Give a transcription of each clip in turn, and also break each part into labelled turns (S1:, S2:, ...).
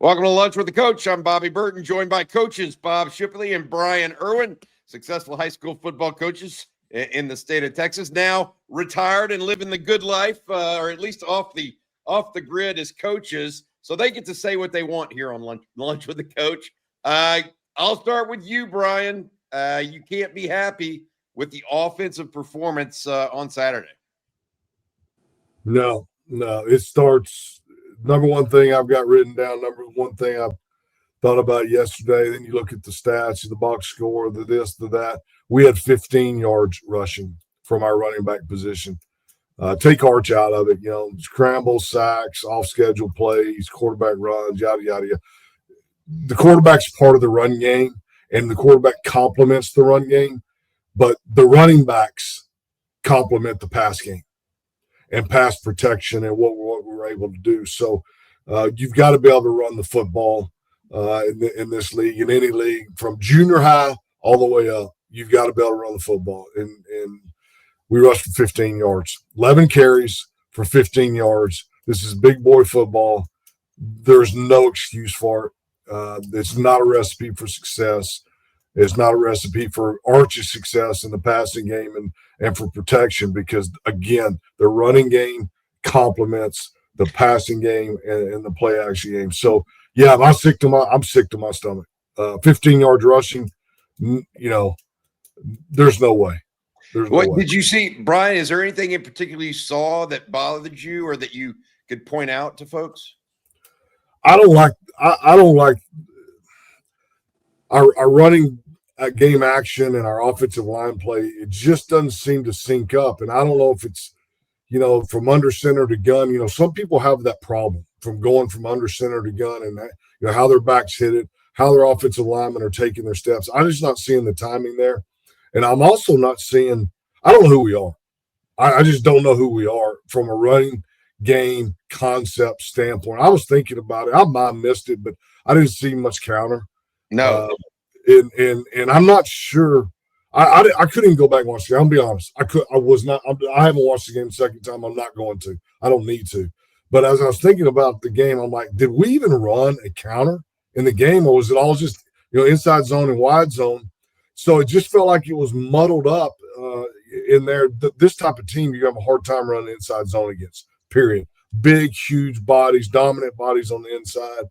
S1: Welcome to Lunch with the Coach. I'm Bobby Burton, joined by coaches Bob Shipley and Bryan Erwin, successful high school football coaches in the state of Texas, now retired and living the good life, or at least off the grid as coaches. So they get to say what they want here on Lunch with the Coach. I'll start with you, Bryan. You can't be happy with the offensive performance on Saturday.
S2: No. It starts. Number one thing I've got written down, number one thing I've thought about yesterday, then you look at the stats, the box score, the this, the that. We had 15 yards rushing from our running back position. Take Arch out of it, scrambles, sacks, off-schedule plays, quarterback runs, yada, yada, yada. The quarterback's part of the run game, and the quarterback complements the run game, but the running backs complement the pass game and pass protection and what we're able to do. So you've got to be able to run the football in this league, in any league, from junior high all the way up. You've got to be able to run the football. And we rushed for 15 yards, 11 carries for 15 yards. This is big boy football. There's no excuse for it. It's not a recipe for success. It's not a recipe for Arch's success in the passing game and for protection because, again, the running game complements the passing game and the play action game. So, yeah, I'm sick to my stomach. 15 yards rushing, there's no way.
S1: What did you see, Bryan? Is there anything in particular you saw that bothered you or that you could point out to folks?
S2: I don't like our running game action and our offensive line play. It just doesn't seem to sync up. And I don't know if it's, from under center to gun. Some people have that problem from going from under center to gun and that, how their backs hit it, how their offensive linemen are taking their steps. I'm just not seeing the timing there. And I'm also not seeing – I don't know who we are. I just don't know who we are from a running game concept standpoint. I was thinking about it. I might have missed it, but I didn't see much counter.
S1: No.
S2: And I'm not sure. I couldn't even go back and watch the game. I'll be honest. I haven't watched the game the second time. I'm not going to. I don't need to. But as I was thinking about the game, I'm like, did we even run a counter in the game, or was it all just inside zone and wide zone? So it just felt like it was muddled up in there. This type of team, you have a hard time running inside zone against. Period. Big, huge bodies, dominant bodies on the inside.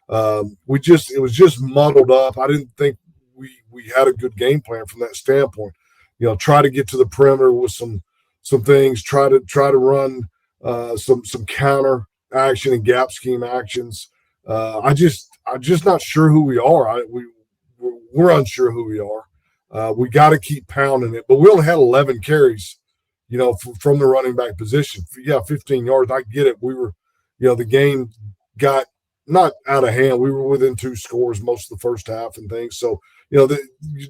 S2: It was just muddled up. I didn't think we had a good game plan from that standpoint. Try to get to the perimeter with some things. Try to run some counter action and gap scheme actions. I'm just not sure who we are. We're unsure who we are. We got to keep pounding it. But we only had 11 carries, from the running back position. Yeah, 15 yards. I get it. We were, the game got not out of hand. We were within 2 scores most of the first half and things. So, you're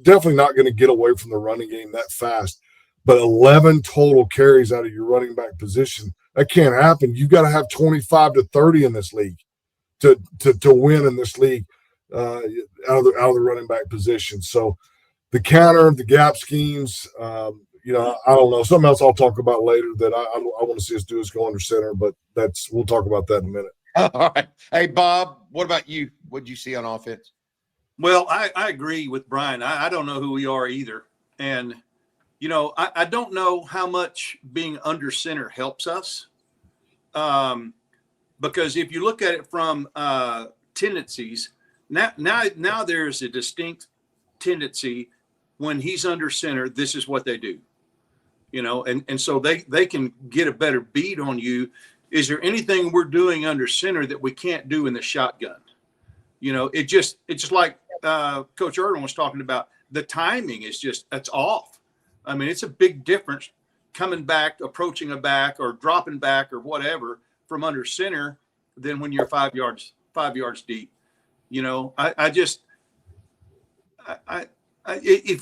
S2: definitely not going to get away from the running game that fast. But 11 total carries out of your running back position, that can't happen. You've got to have 25 to 30 in this league to win in this league out of the running back position. So the counter, the gap schemes, I don't know. Something else I'll talk about later that I want to see us do is go under center, but we'll talk about that in a minute.
S1: All right. Hey, Bob, what about you? What did you see on offense?
S3: Well, I agree with Bryan. I don't know who we are either. And, I don't know how much being under center helps us. Because if you look at it from tendencies, now there's a distinct tendency when he's under center, this is what they do. And so they can get a better beat on you. Is there anything we're doing under center that we can't do in the shotgun? It's just like Coach Erwin was talking about. The timing is it's off. I mean, it's a big difference coming back, approaching a back, or dropping back, or whatever from under center than when you're 5 yards deep. If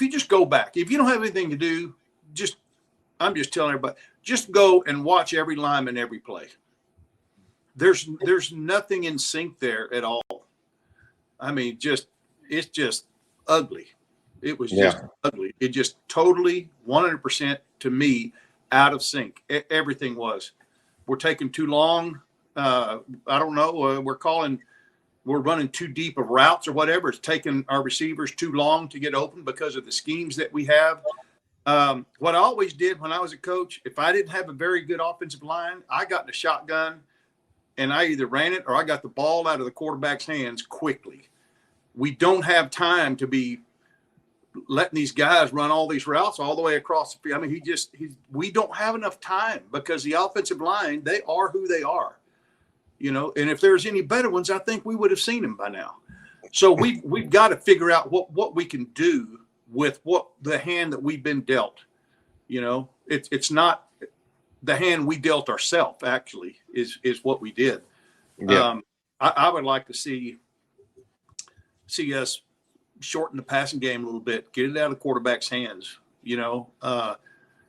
S3: you just go back, if you don't have anything to do, I'm just telling everybody, just go and watch every lineman every play. There's nothing in sync there at all. I mean, it's just ugly. It was just ugly. It just totally 100% to me out of sync. Everything was. We're taking too long. I don't know. We're calling we're running too deep of routes or whatever. It's taking our receivers too long to get open because of the schemes that we have. What I always did when I was a coach, if I didn't have a very good offensive line, I got in a shotgun and I either ran it or I got the ball out of the quarterback's hands quickly. We don't have time to be letting these guys run all these routes all the way across the field. I mean, we don't have enough time because the offensive line, they are who they are, you know, and if there's any better ones, I think we would have seen them by now. So we've got to figure out what we can do with what the hand that we've been dealt. You know, it's not the hand we dealt ourselves, actually, is what we did.
S1: Yeah.
S3: I would like to see us shorten the passing game a little bit, get it out of the quarterback's hands, you know.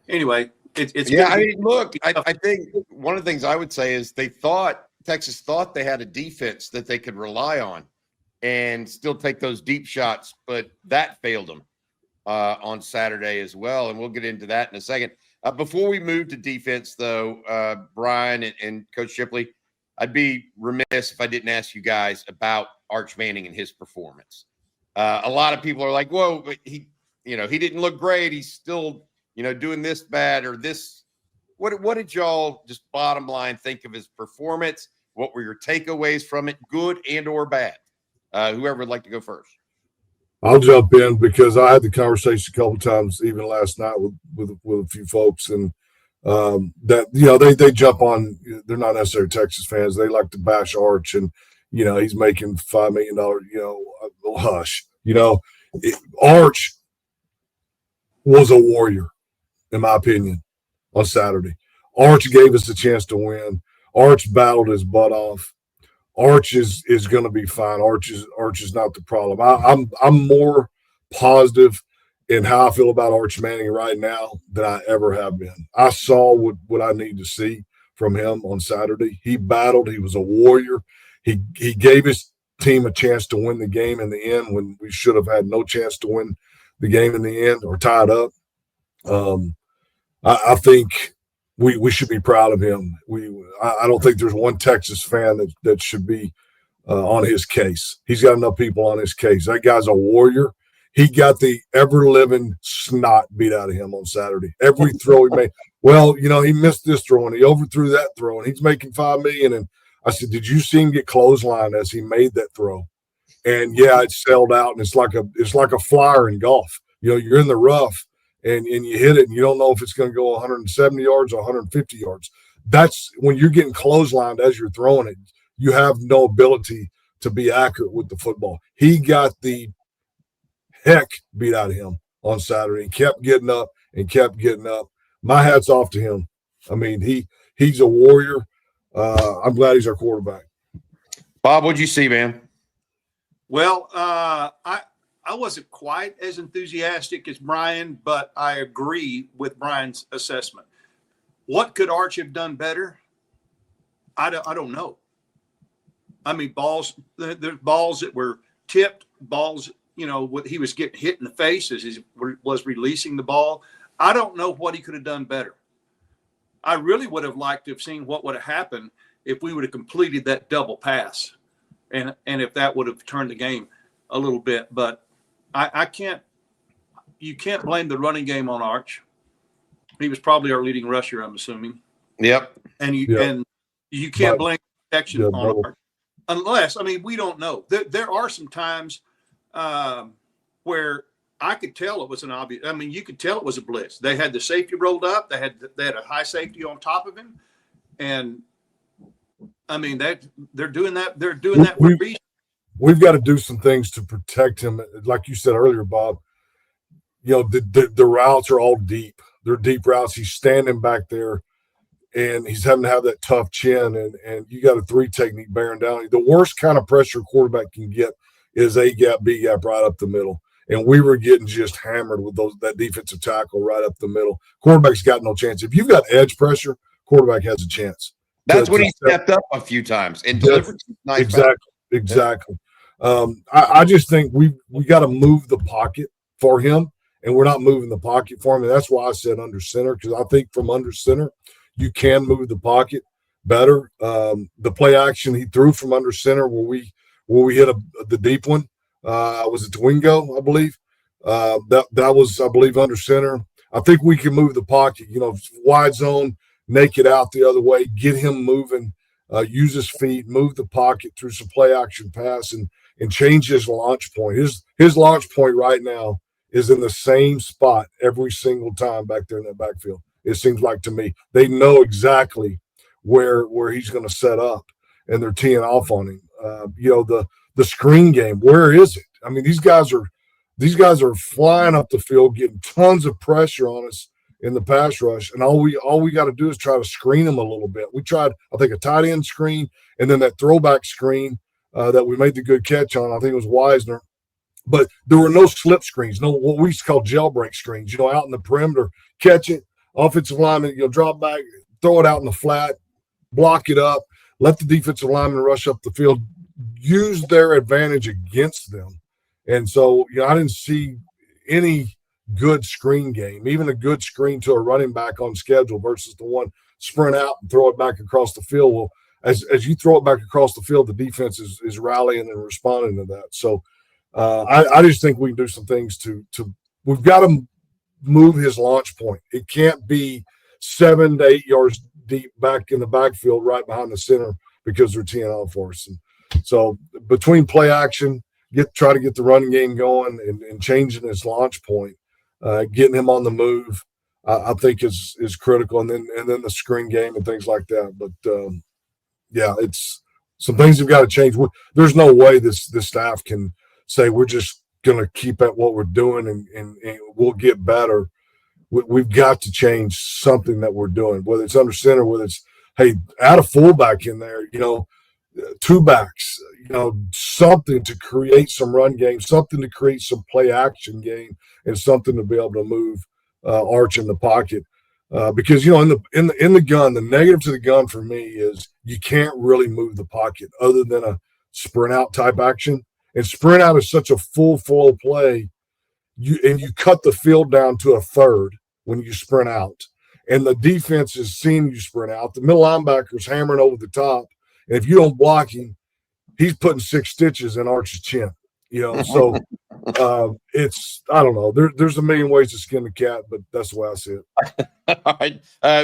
S3: Anyway, it's
S1: yeah. I mean, look, I think one of the things I would say is Texas thought they had a defense that they could rely on and still take those deep shots, but that failed them on Saturday as well. And we'll get into that in a second. Before we move to defense, though, Bryan and Coach Shipley, I'd be remiss if I didn't ask you guys about Arch Manning and his performance. A lot of people are like, whoa, but he didn't look great. He's still, doing this bad or this. What did y'all just bottom line think of his performance? What were your takeaways from it, good and or bad? Whoever would like to go first.
S2: I'll jump in because I had the conversation a couple of times, even last night with a few folks, and that they jump on. They're not necessarily Texas fans. They like to bash Arch, and he's making $5 million. Hush. Arch was a warrior, in my opinion, on Saturday. Arch gave us a chance to win. Arch battled his butt off. Arch is going to be fine. Arch is not the problem. I'm more positive in how I feel about Arch Manning right now than I ever have been. I saw what I need to see from him on Saturday. He battled. He was a warrior. He gave his team a chance to win the game in the end when we should have had no chance to win the game in the end or tied up. I think we should be proud of him. I don't think there's one Texas fan that should be on his case. He's got enough people on his case. That guy's a warrior. He got the ever-living snot beat out of him on Saturday. Every throw he made. Well, he missed this throw and he overthrew that throw and he's making $5 million. And I said, did you see him get clotheslined as he made that throw? And yeah, it sailed out, and it's like a flyer in golf. You're in the rough and you hit it and you don't know if it's going to go 170 yards or 150 yards. That's when you're getting clotheslined as you're throwing it. You have no ability to be accurate with the football. He got the heck beat out of him on Saturday and kept getting up and kept getting up. My hat's off to him. I mean, he's a warrior. I'm glad he's our quarterback.
S1: Bob, what'd you see, man?
S3: Well, I wasn't quite as enthusiastic as Bryan, but I agree with Bryan's assessment. What could Arch have done better? I don't know. I mean, there's balls that were tipped, balls, he was getting hit in the face as he was releasing the ball. I don't know what he could have done better. I really would have liked to have seen what would have happened if we would have completed that double pass and if that would have turned the game a little bit. But you can't blame the running game on Arch. He was probably our leading rusher, I'm assuming.
S1: Yep.
S3: And you can't blame protection on Arch. Unless, we don't know. There are some times where I could tell it was an obvious. You could tell it was a blitz. They had the safety rolled up. They had a high safety on top of him, and they're doing that. They're doing that for a reason.
S2: We've got to do some things to protect him, like you said earlier, Bob. The routes are all deep. They're deep routes. He's standing back there, and he's having to have that tough chin, and you got a 3 technique bearing down. The worst kind of pressure a quarterback can get is A gap, B gap, right up the middle. And we were getting just hammered with that defensive tackle right up the middle. Quarterback's got no chance. If you've got edge pressure, quarterback has a chance.
S1: That's when he stepped up a few times and delivered nice.
S2: Exactly. I just think we got to move the pocket for him, and we're not moving the pocket for him. And that's why I said under center, because I think from under center, you can move the pocket better. The play action he threw from under center where where we hit the deep one. Was it to Wingo, I believe? That was, I believe, under center. I think we can move the pocket, wide zone, naked out the other way, get him moving, use his feet, move the pocket through some play action pass, and change his launch point. His launch point right now is in the same spot every single time back there in that backfield. It seems like to me they know exactly where he's going to set up, and they're teeing off on him. The screen game, where is it? I mean, these guys are flying up the field, getting tons of pressure on us in the pass rush, and all we got to do is try to screen them a little bit. We tried, I think, a tight end screen, and then that throwback screen that we made the good catch on. I think it was Wisner, but there were no slip screens, no what we used to call jailbreak screens. Out in the perimeter, catch it, offensive lineman, drop back, throw it out in the flat, block it up, let the defensive lineman rush up the field, use their advantage against them. And so, I didn't see any good screen game, even a good screen to a running back on schedule versus the one sprint out and throw it back across the field. Well, as you throw it back across the field, the defense is rallying and responding to that. So I just think we can do some things to we've got to move his launch point. It can't be 7 to 8 yards deep back in the backfield right behind the center because they're teeing off for us. And so between play action, try to get the running game going and changing his launch point, getting him on the move, I think is critical. And then the screen game and things like that. But it's some things have got to change. There's no way this staff can say we're just going to keep at what we're doing and we'll get better. We've got to change something that we're doing, whether it's under center, whether it's, hey, add a fullback in there, two backs, something to create some run game, something to create some play action game, and something to be able to move Arch in the pocket. Because in the gun, the negative to the gun for me is you can't really move the pocket other than a sprint out type action. And sprint out is such a full flow play. You cut the field down to a third when you sprint out, and the defense is seeing you sprint out. The middle linebacker's hammering over the top, and if you don't block him, he's putting 6 stitches in Arch's chin. So it's, I don't know. There's a million ways to skin the cat, but that's the way I see it.
S1: All right,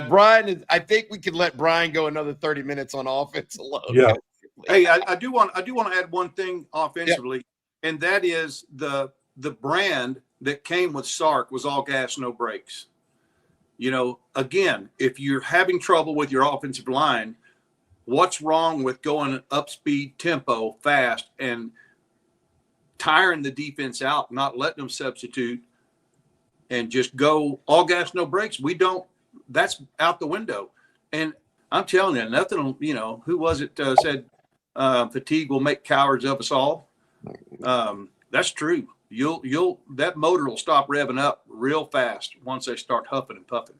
S1: Bryan. I think we could let Bryan go another 30 minutes on offense alone.
S2: Yeah.
S3: Hey, I do want to add one thing offensively, and that is the brand that came with Sark was all gas, no brakes. Again, if you're having trouble with your offensive line, what's wrong with going up speed, tempo, fast, and tiring the defense out, not letting them substitute, and just go all gas, no brakes? That's out the window. And I'm telling you, nothing, who was it said fatigue will make cowards of us all? That's true. That motor will stop revving up real fast once they start huffing and puffing.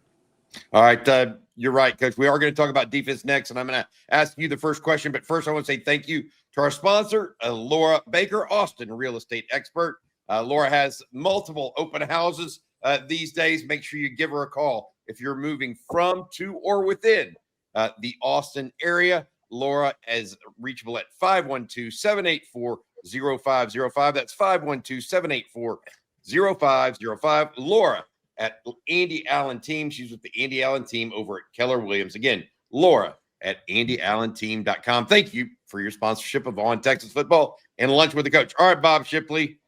S1: All right. You're right, Coach. We are going to talk about defense next, and I'm going to ask you the first question. But first, I want to say thank you to our sponsor, Laura Baker, Austin real estate expert. Laura has multiple open houses these days. Make sure you give her a call if you're moving from, to, or within the Austin area. Laura is reachable at 512-784-0505. That's 512-784-0505. Laura at Andy Allen Team. She's with the Andy Allen Team over at Keller Williams. Again, Laura at AndyAllenTeam.com. Thank you for your sponsorship of On Texas Football and Lunch with the Coach. All right, Bob Shipley.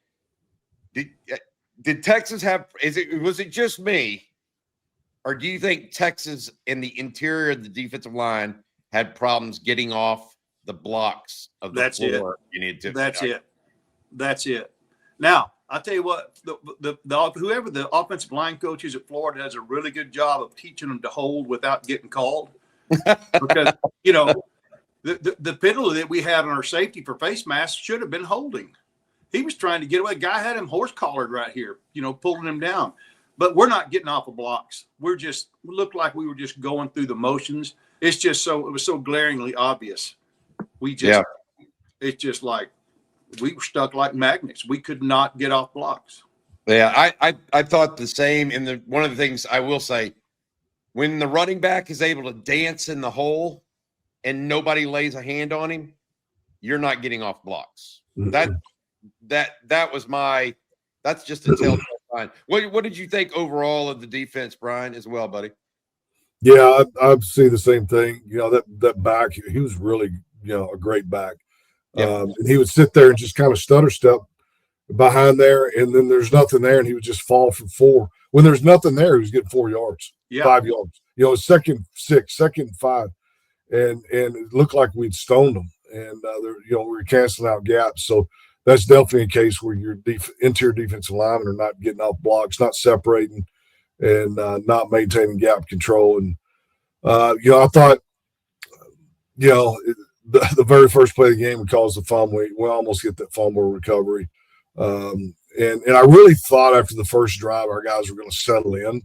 S1: Did Texas have – was it just me, or do you think Texas in the interior of the defensive line had problems getting off the blocks of the floor?
S3: That's it. Now, I'll tell you what, whoever the offensive line coach is at Florida does a really good job of teaching them to hold without getting called. Because, the penalty that we had on our safety for face masks should have been holding. He was trying to get away. Guy had him horse collared right here, pulling him down. But we're not getting off of blocks. We looked like we were just going through the motions. It was so glaringly obvious. It's just like we were stuck like magnets. We could not get off blocks.
S1: Yeah, I thought the same. And one of the things I will say, when the running back is able to dance in the hole and nobody lays a hand on him, you're not getting off blocks.
S2: Mm-hmm.
S1: That's just a telltale sign. What did you think overall of the defense, Bryan, as well, buddy?
S2: Yeah, I see the same thing. That back, he was really, a great back.
S1: Yeah.
S2: And he would sit there and just kind of stutter step behind there, and then there's nothing there, and he would just fall for 4. When there's nothing there, he was getting 4 yards, 5 yards. Second 6, second 5, and it looked like we'd stoned them, and we were canceling out gaps. So that's definitely a case where your interior defensive linemen are not getting off blocks, not separating, and not maintaining gap control. And I thought, the very first play of the game, we caused the fumble. We almost get that fumble recovery. And I really thought after the first drive, our guys were going to settle in.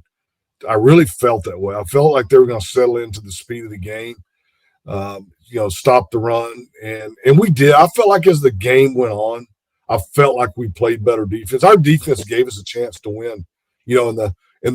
S2: I really felt that way. I felt like they were going to settle into the speed of the game, stop the run. And we did. I felt like as the game went on, I felt like we played better defense. Our defense gave us a chance to win, in the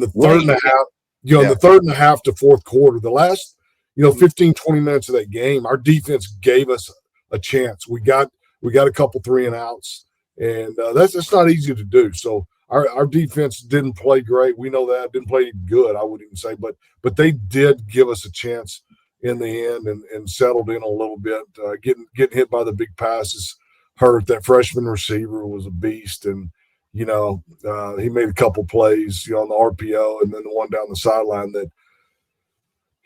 S2: third and a half, in the third and a half to fourth quarter, the last, 15, 20 minutes of that game, our defense gave us a chance. We got a couple 3 and outs, and that's not easy to do. So our defense didn't play great. We know that. Didn't play good, I wouldn't even say, but they did give us a chance in the end and settled in a little bit. Getting hit by the big passes hurt. That freshman receiver was a beast, and he made a couple plays, on the RPO, and then the one down the sideline that,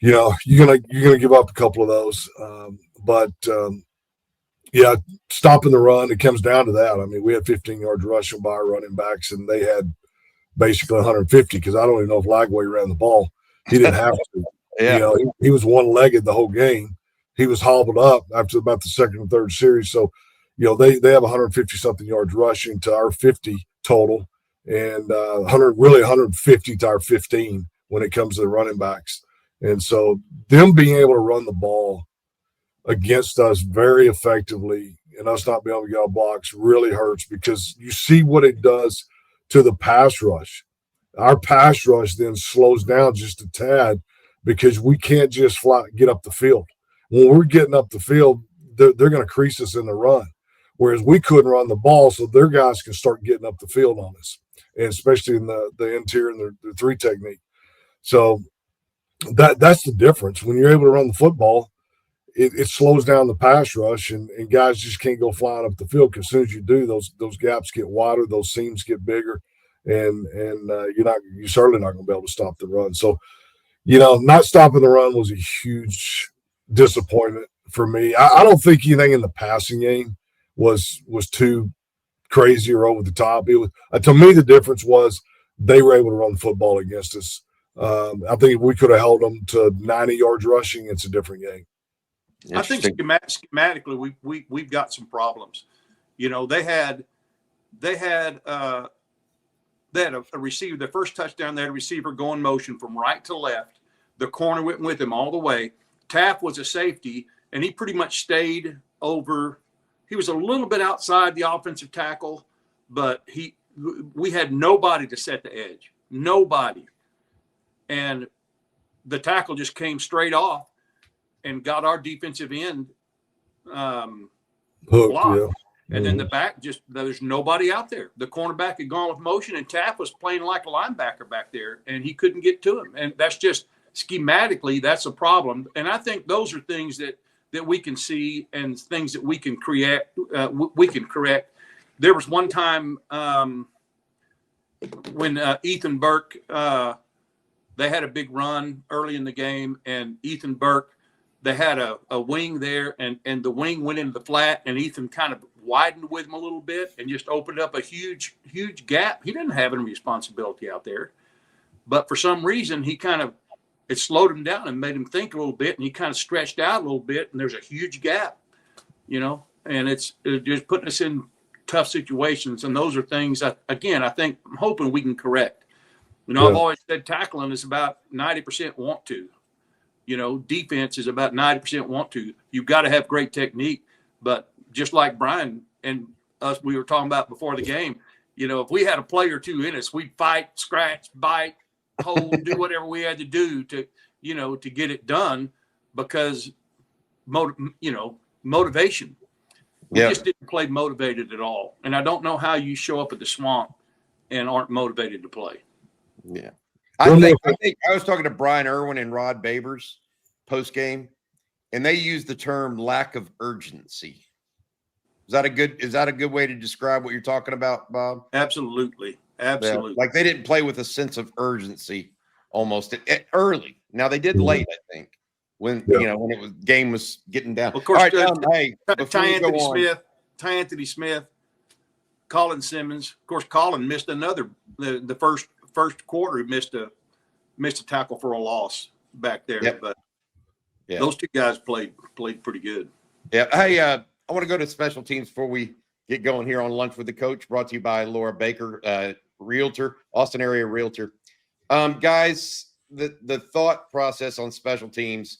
S2: you're gonna give up a couple of those. Stopping the run, it comes down to that. I mean, we had 15 yards rushing by our running backs, and they had basically 150 because I don't even know if Lagway ran the ball. He didn't have to.
S1: Yeah.
S2: He was one-legged the whole game. He was hobbled up after about the second and third series. So, they have 150-something yards rushing to our 50 total, and 150 to our 15 when it comes to the running backs. And so them being able to run the ball against us very effectively and us not being able to get out blocks really hurts because you see what it does to the pass rush. Our pass rush then slows down just a tad because we can't just get up the field. When we're getting up the field, they're going to crease us in the run, whereas we couldn't run the ball, so their guys can start getting up the field on us, and especially in the interior and the 3 technique. So that's the difference. When you're able to run the football, it slows down the pass rush, and guys just can't go flying up the field because as soon as you do, those gaps get wider, those seams get bigger, and you're certainly not going to be able to stop the run. So, not stopping the run was a huge disappointment for me. I don't think anything in the passing game was too crazy or over the top. It was to me the difference was they were able to run the football against us. I think if we could have held them to 90 yards rushing, it's a different game.
S3: I think schematically we've got some problems. They had a receiver. The first touchdown, they had a receiver go in motion from right to left. The corner went with him all the way. Taff was a safety, and he pretty much stayed over. He was a little bit outside the offensive tackle, but we had nobody to set the edge. Nobody. And the tackle just came straight off and got our defensive end blocked. Yeah. And then the back there's nobody out there. The cornerback had gone with motion, and Taff was playing like a linebacker back there, and he couldn't get to him. And that's just schematically, that's a problem. And I think those are things that we can see and things that we can create. We can correct. There was one time when Ethan Burke, they had a big run early in the game, and Ethan Burke, they had a wing there, and the wing went into the flat, and Ethan kind of widened with him a little bit and just opened up a huge gap. He didn't have any responsibility out there, but for some reason it slowed him down and made him think a little bit, and he kind of stretched out a little bit, and there's a huge gap, and it's just putting us in tough situations, and those are things I think I'm hoping we can correct. I've always said tackling is about 90% want to. Defense is about 90% want to. You've got to have great technique, but just like Bryan and us, we were talking about before the game, if we had a play or two in us, we'd fight, scratch, bite, hold, do whatever we had to do to get it done because, motivation. We just didn't play motivated at all. And I don't know how you show up at the Swamp and aren't motivated to play.
S1: Yeah. I think I was talking to Bryan, Erwin, and Rod Babers post game, and they used the term lack of urgency. Is that a good way to describe what you're talking about, Bob?
S3: Absolutely. Absolutely.
S1: Yeah. Like they didn't play with a sense of urgency almost early. Now they did late, I think, when when it was game was getting down.
S3: Of course,
S1: hey,
S3: Ty Anthony Smith, Colin Simmons. Of course, Colin missed the first quarter. He missed a tackle for a loss back there.
S1: Yep.
S3: But those two guys played pretty good.
S1: Yeah. Hey, I want to go to special teams before we get going here on Lunch with the Coach, brought to you by Laura Baker, realtor, Austin area realtor. Guys, the thought process on special teams,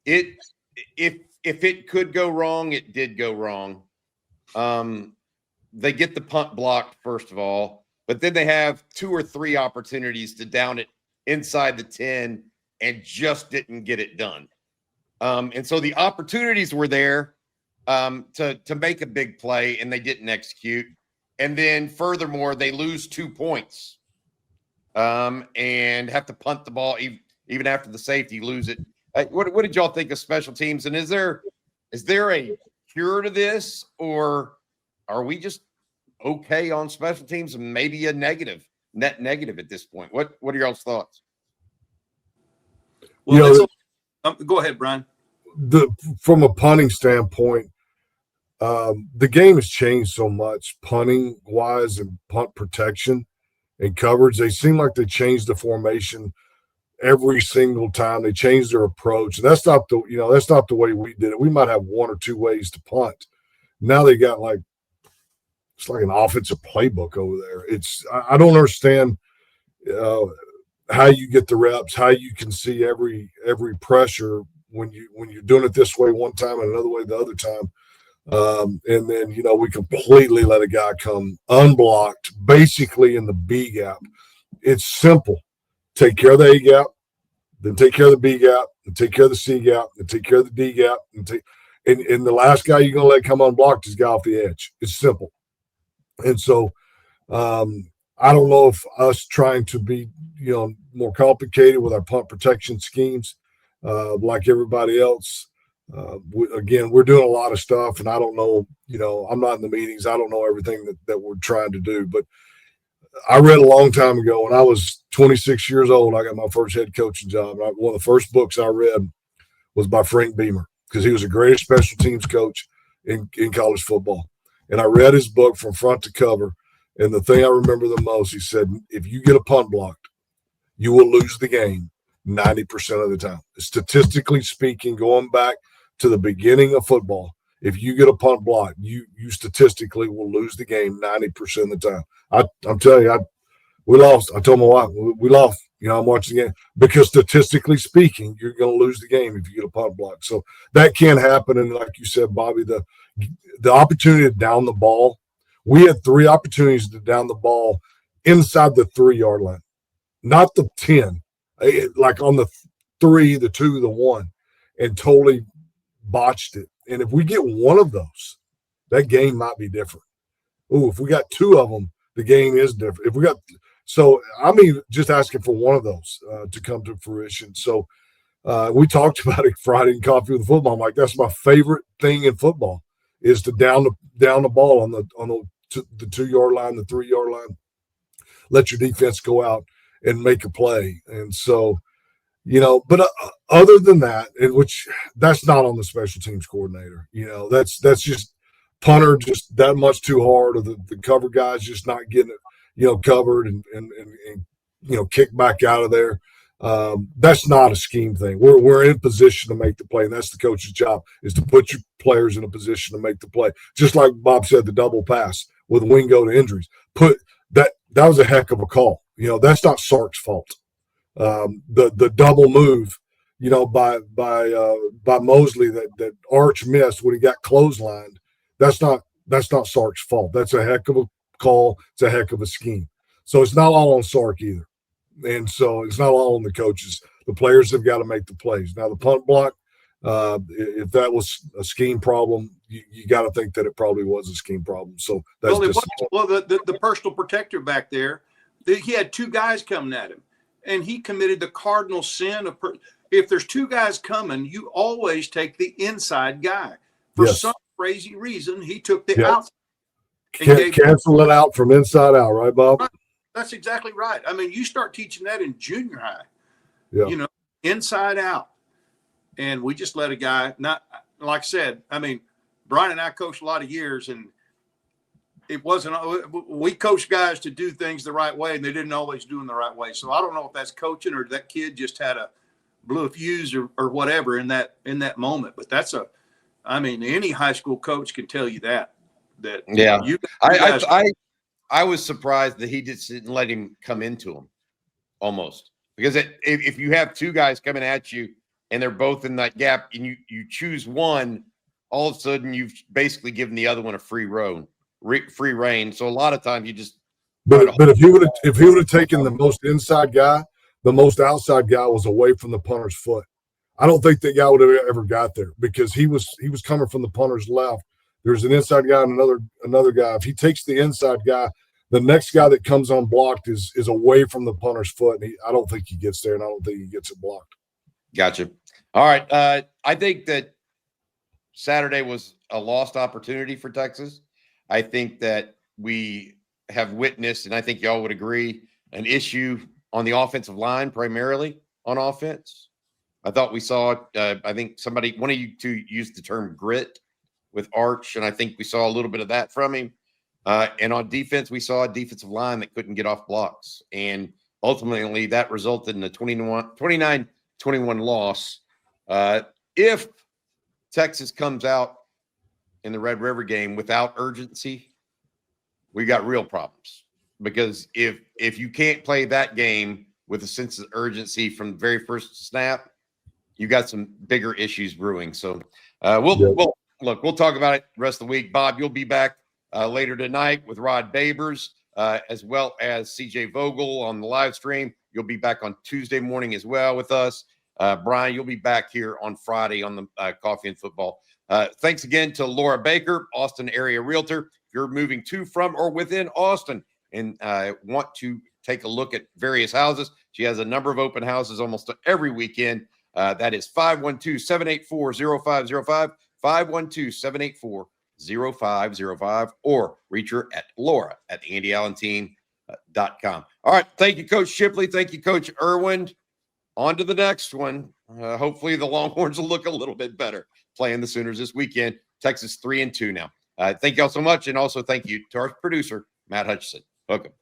S1: if it could go wrong, it did go wrong. They get the punt blocked, first of all, but then they have 2 or 3 opportunities to down it inside the 10 and just didn't get it done. And so the opportunities were there to make a big play, and they didn't execute. And then furthermore, they lose 2 points and have to punt the ball even after the safety, lose it. What did y'all think of special teams? And is there a cure to this, or are we just okay on special teams and maybe a net negative at this point? What are y'all's thoughts?
S3: Well, go ahead, Bryan.
S2: From a punting standpoint, the game has changed so much, punting wise and punt protection and coverage. They seem like they changed the formation every single time. They changed their approach. And that's not the way we did it. We might have 1 or 2 ways to punt. Now they got it's like an offensive playbook over there. I don't understand how you get the reps, how you can see every pressure when you're doing it this way one time and another way the other time. And then, we completely let a guy come unblocked, basically in the B gap. It's simple. Take care of the A gap, then take care of the B gap, and take care of the C gap, and take care of the D gap, and the last guy you're going to let come unblocked is guy off the edge. It's simple. And so I don't know if us trying to be, more complicated with our punt protection schemes like everybody else. We're doing a lot of stuff, and I don't know, I'm not in the meetings. I don't know everything that we're trying to do. But I read a long time ago when I was 26 years old, I got my first head coaching job. One of the first books I read was by Frank Beamer, because he was the greatest special teams coach in college football. And I read his book from front to cover. And the thing I remember the most, he said, if you get a punt blocked, you will lose the game 90% of the time. Statistically speaking, going back to the beginning of football, if you get a punt blocked, you statistically will lose the game 90% of the time. I'm telling you, we lost. I told my wife, we lost. I'm watching the game because statistically speaking, you're going to lose the game if you get a punt block. So that can happen. And like you said, Bobby, the opportunity to down the ball, we had 3 opportunities to down the ball inside the 3-yard line, not the 10, like on the 3, the 2, the 1, and totally botched it. And if we get one of those, that game might be different. If we got 2 of them, the game is different. Just asking for one of those to come to fruition. So we talked about it Friday in Coffee with Football. I'm like, that's my favorite thing in football is to down the ball on the 2-yard line, the 3-yard line. Let your defense go out and make a play. And so, but other than that, which that's not on the special teams coordinator, that's just punter just that much too hard, or the cover guys just not getting it, covered and kick back out of there. That's not a scheme thing. We're in position to make the play, and that's the coach's job, is to put your players in a position to make the play. Just like Bob said, the double pass with Wingo to injuries. That was a heck of a call. That's not Sark's fault. The double move, by Mosley that Arch missed when he got clotheslined. That's not Sark's fault. That's a heck of a call. It's a heck of a scheme. So it's not all on Sark either. And so it's not all on the coaches. The players have got to make the plays. Now the punt block, if that was a scheme problem, you got to think that it probably was a scheme problem. So that's
S3: the personal protector back there, he had two guys coming at him, and he committed the cardinal sin of if there's two guys coming, you always take the inside guy. For some crazy reason, he took the outside.
S2: Cancel it out from inside out, right, Bob?
S3: Right. That's exactly right. I mean, you start teaching that in junior high, inside out. And we just let a guy, not like I said, I mean, Bryan and I coached a lot of years, and it wasn't, we coached guys to do things the right way, and they didn't always do them the right way. So I don't know if that's coaching or that kid just had blew a fuse or whatever in that moment. But any high school coach can tell you that.
S1: I was surprised that he just didn't let him come into him almost, because if you have two guys coming at you and they're both in that gap and you choose one, all of a sudden you've basically given the other one a free reign. So a lot of times you just.
S2: But if he would have taken the most inside guy, the most outside guy was away from the punter's foot. I don't think that guy would have ever got there because he was coming from the punter's left. There's an inside guy and another guy. If he takes the inside guy, the next guy that comes unblocked is away from the punter's foot, and I don't think he gets there, and I don't think he gets it blocked.
S1: Gotcha. All right. I think that Saturday was a lost opportunity for Texas. I think that we have witnessed, and I think y'all would agree, an issue on the offensive line, primarily on offense. I thought we saw, I think one of you two used the term grit with Arch, and I think we saw a little bit of that from him. And on defense, we saw a defensive line that couldn't get off blocks. And ultimately, that resulted in a 29-21 loss. If Texas comes out in the Red River game without urgency, we got real problems. Because if you can't play that game with a sense of urgency from the very first snap, you got some bigger issues brewing. So we'll talk about it the rest of the week. Bob, you'll be back later tonight with Rod Babers, as well as CJ Vogel on the live stream. You'll be back on Tuesday morning as well with us. Bryan, you'll be back here on Friday on the Coffee and Football. Thanks again to Laura Baker, Austin area realtor. If you're moving to, from, or within Austin and want to take a look at various houses, she has a number of open houses almost every weekend. That is 512-784-0505, 512-784-0505, or reach her at laura@andyallenteen.com. All right. Thank you, Coach Shipley. Thank you, Coach Erwin. On to the next one. Hopefully the Longhorns will look a little bit better playing the Sooners this weekend. Texas 3-2 now. Thank y'all so much. And also thank you to our producer, Matt Hutchison. Welcome.